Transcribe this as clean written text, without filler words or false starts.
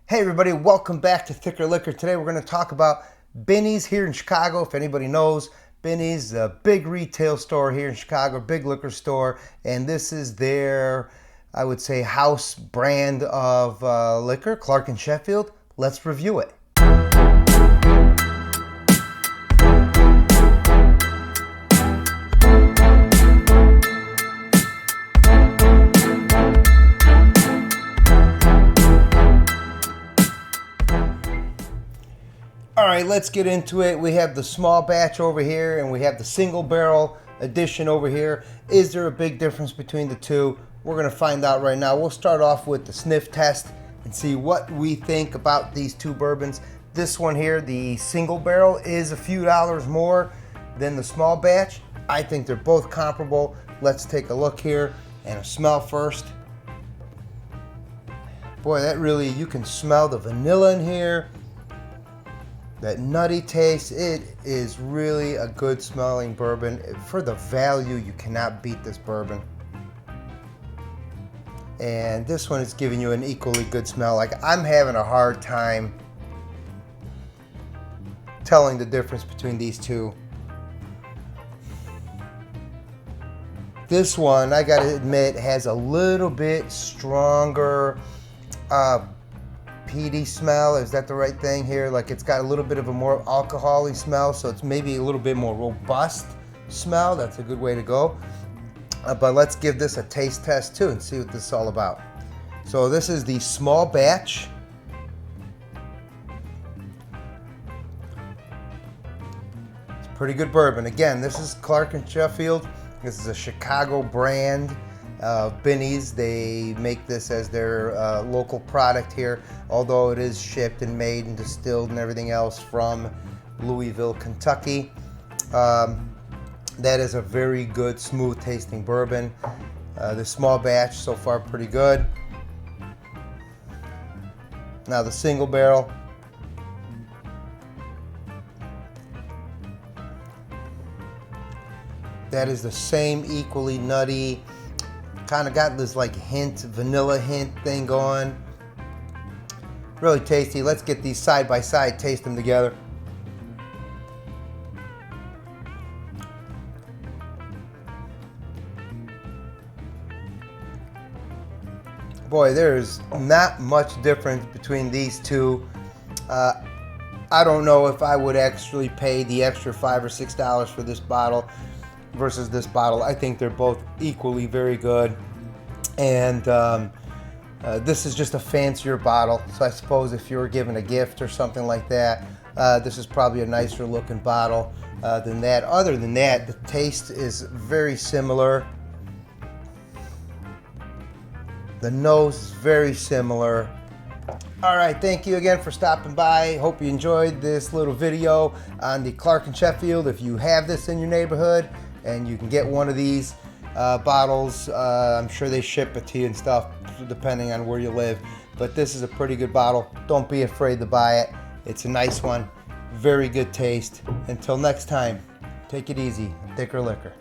Hey everybody, welcome back to Thicker Liquor. Today we're going to talk about Binny's here in Chicago. If anybody knows, Binny's a big retail store here in Chicago, big liquor store, and this is their, I would say, house brand of liquor, Clark and Sheffield. Let's review it. Alright, let's get into it. We have the small batch over here and we have the single barrel edition over here. Is there a big difference between the two? We're going to find out right now. We'll start off with the sniff test and see what we think about these two bourbons. This one here, the single barrel, is a few dollars more than the small batch. I think they're both comparable. Let's take a look here and a smell first. Boy, that really, you can smell the vanilla in here. That nutty taste. It is really a good smelling bourbon. For the value, you cannot beat this bourbon. And this one is giving you an equally good smell. Like, I'm having a hard time telling the difference between these two. This one, I gotta admit, has a little bit stronger peaty smell. Is that the right thing here? Like, it's got a little bit of a more alcohol-y smell, so it's maybe a little bit more robust smell. That's a good way to go. But let's give this a taste test too and see what this is all about. So this is the small batch. It's a pretty good bourbon. Again, this is Clark and Sheffield. This is a Chicago brand. Binny's, they make this as their local product here, although it is shipped and made and distilled and everything else from Louisville, Kentucky. That is a very good, smooth tasting bourbon. The small batch so far pretty good. Now the single barrel. That is the same, equally nutty. Kind of got this like hint, vanilla hint thing going. Really tasty. Let's get these side by side, taste them together. Boy, there's not much difference between these two. I don't know if I would actually pay the extra $5 or $6 for this bottle versus this bottle. I think they're both equally very good, and this is just a fancier bottle, so I suppose if you were given a gift or something like that, this is probably a nicer looking bottle than that. Other than that, the taste is very similar. The nose is very similar. Alright, thank you again for stopping by. Hope you enjoyed this little video on the Clark and Sheffield. If you have this in your neighborhood and you can get one of these bottles, I'm sure they ship it to you and stuff depending on where you live, but this is a pretty good bottle. Don't be afraid to buy it. It's a nice one, very good taste. Until next time, take it easy. Thicker Liquor.